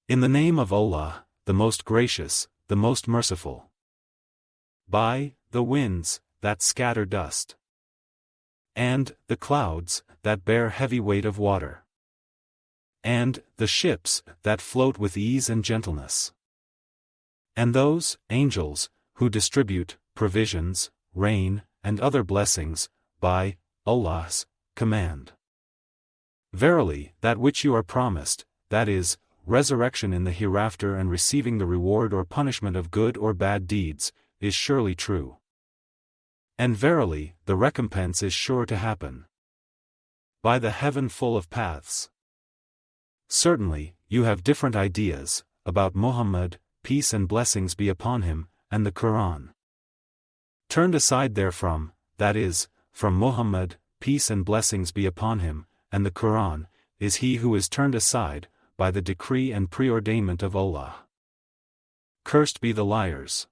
In the name of Allah, the most gracious, the most merciful. By the winds that scatter dust, and the clouds that bear heavy weight of water, and the ships that float with ease and gentleness, and those angels who distribute provisions, rain, and other blessings, by Allah's command. Verily, that which you are promised, that is, resurrection in the hereafter and receiving the reward or punishment of good or bad deeds, is surely true. And verily, the recompense is sure to happen. By the heaven full of paths. Certainly, you have different ideas about Muhammad, peace and blessings be upon him, and the Qur'an. Turned aside therefrom, that is, from Muhammad, peace and blessings be upon him, and the Qur'an, is he who is turned aside, by the decree and preordainment of Allah. Cursed be the liars,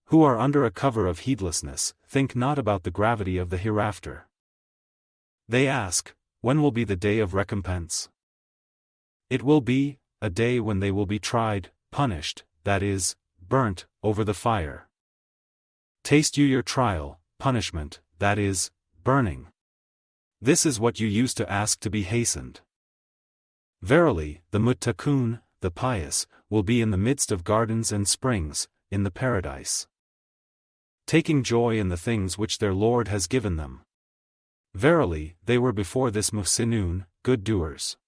who are under a cover of heedlessness, think not about the gravity of the hereafter. They ask, when will be the day of recompense? It will be a day when they will be tried, punished, that is, burnt, over the fire. Taste you your trial, punishment, that is, burning. This is what you used to ask to be hastened. Verily, the muttaqun, the pious, will be in the midst of gardens and springs, in the paradise, taking joy in the things which their Lord has given them. Verily, they were before this muhsinun, good doers.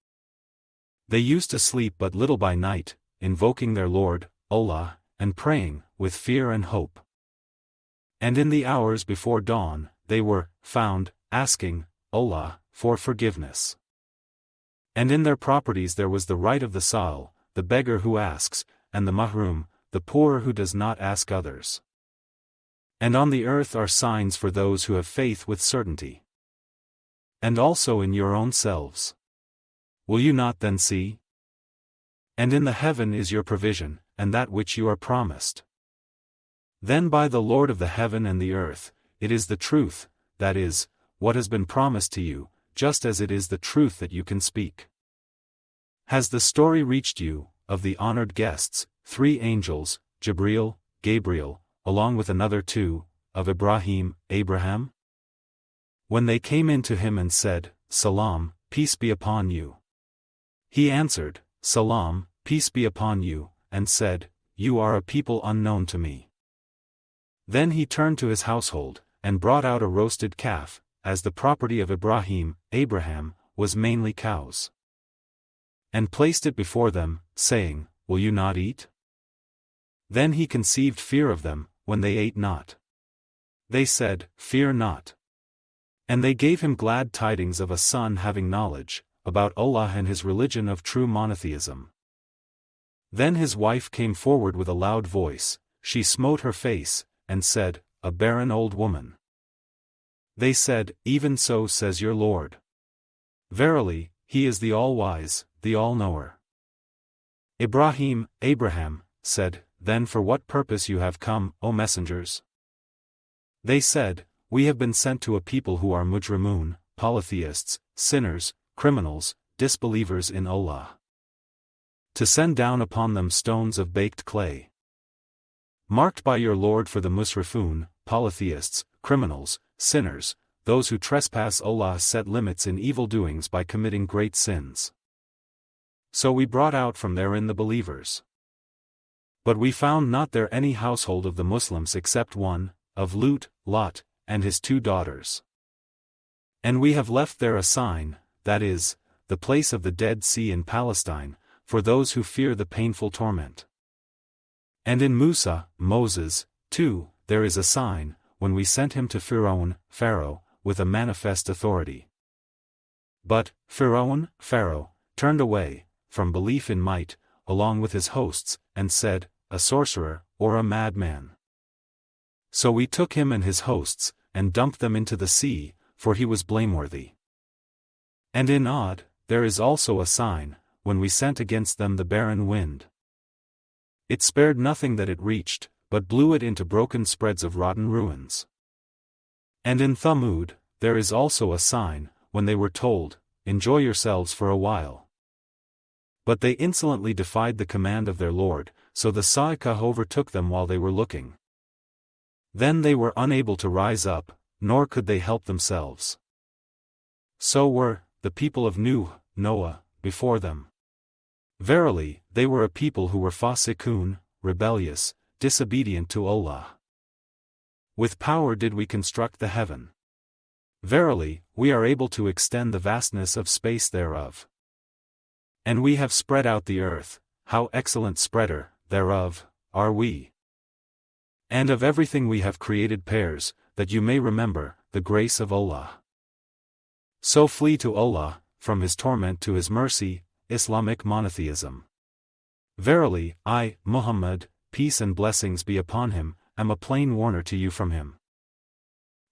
They used to sleep but little by night, invoking their Lord, Allah, and praying, with fear and hope. And in the hours before dawn, they were found, asking Allah for forgiveness. And in their properties there was the right of the Sa'il, the beggar who asks, and the mahrum, the poor who does not ask others. And on the earth are signs for those who have faith with certainty. And also in your own selves. Will you not then see? And in the heaven is your provision, and that which you are promised. Then by the Lord of the heaven and the earth, it is the truth, that is, what has been promised to you, just as it is the truth that you can speak. Has the story reached you, of the honored guests, 3 angels, Jibril, Gabriel, along with another 2, of Ibrahim, Abraham? When they came in to him and said, Salam, peace be upon you. He answered, Salam, peace be upon you, and said, You are a people unknown to me. Then he turned to his household, and brought out a roasted calf, as the property of Ibrahim, Abraham, was mainly cows. And placed it before them, saying, Will you not eat? Then he conceived fear of them, when they ate not. They said, Fear not. And they gave him glad tidings of a son having knowledge, about Allah and his religion of true monotheism. Then his wife came forward with a loud voice, she smote her face, and said, A barren old woman. They said, Even so says your Lord. Verily, he is the all-wise, the all-knower. Abraham, said, Then for what purpose you have come, O messengers? They said, We have been sent to a people who are mujrimun, polytheists, sinners, criminals, disbelievers in Allah. To send down upon them stones of baked clay, marked by your Lord for the musrifun, polytheists, criminals, sinners, those who trespass. Allah set limits in evil doings by committing great sins. So we brought out from therein the believers. But we found not there any household of the Muslims except one, of Lot, and his 2 daughters. And we have left there a sign, that is, the place of the Dead Sea in Palestine, for those who fear the painful torment. And in Moses, too, there is a sign, when we sent him to Pharaoh, with a manifest authority. But Pharaoh, turned away, from belief in might, along with his hosts, and said, A sorcerer, or a madman. So we took him and his hosts, and dumped them into the sea, for he was blameworthy. And in Ad, there is also a sign, when we sent against them the barren wind. It spared nothing that it reached, but blew it into broken spreads of rotten ruins. And in Thamud, there is also a sign, when they were told, Enjoy yourselves for a while. But they insolently defied the command of their Lord, so the Sa'ikah overtook them while they were looking. Then they were unable to rise up, nor could they help themselves. So were the people of Noah, before them. Verily, they were a people who were fasikun, rebellious, disobedient to Allah. With power did we construct the heaven. Verily, we are able to extend the vastness of space thereof. And we have spread out the earth, how excellent spreader, thereof, are we. And of everything we have created pairs, that you may remember the grace of Allah. So flee to Allah, from His torment to His mercy, Islamic monotheism. Verily, I, Muhammad, peace and blessings be upon him, am a plain warner to you from him.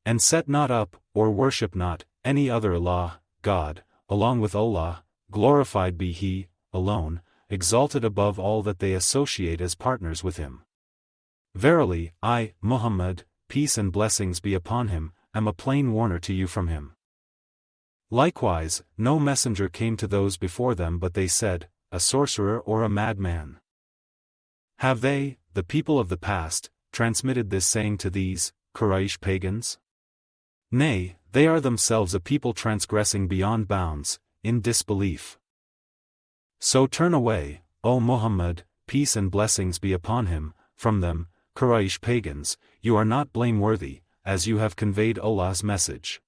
And set not up, or worship not, any other Allah, God, along with Allah, glorified be He, alone, exalted above all that they associate as partners with Him. Verily, I, Muhammad, peace and blessings be upon him, am a plain warner to you from him. Likewise, no messenger came to those before them but they said, a sorcerer or a madman. Have they, the people of the past, transmitted this saying to these, Quraysh pagans? Nay, they are themselves a people transgressing beyond bounds, in disbelief. So turn away, O Muhammad, peace and blessings be upon him, from them, Quraysh pagans, you are not blameworthy, as you have conveyed Allah's message.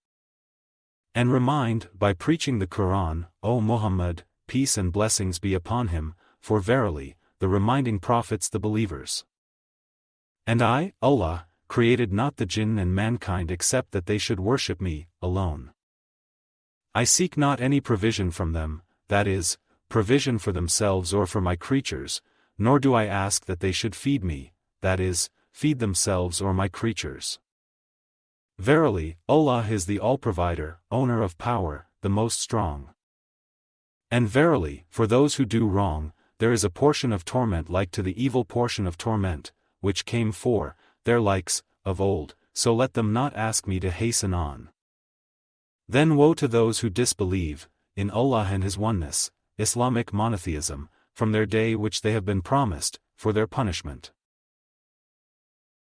And remind, by preaching the Qur'an, O Muhammad, peace and blessings be upon him, for verily, the reminding profits the believers. And I, Allah, created not the jinn and mankind except that they should worship me, alone. I seek not any provision from them, that is, provision for themselves or for my creatures, nor do I ask that they should feed me, that is, feed themselves or my creatures. Verily, Allah is the All-Provider, owner of power, the Most Strong. And verily, for those who do wrong, there is a portion of torment like to the evil portion of torment, which came for their likes, of old, so let them not ask me to hasten on. Then woe to those who disbelieve, in Allah and His oneness, Islamic monotheism, from their day which they have been promised, for their punishment.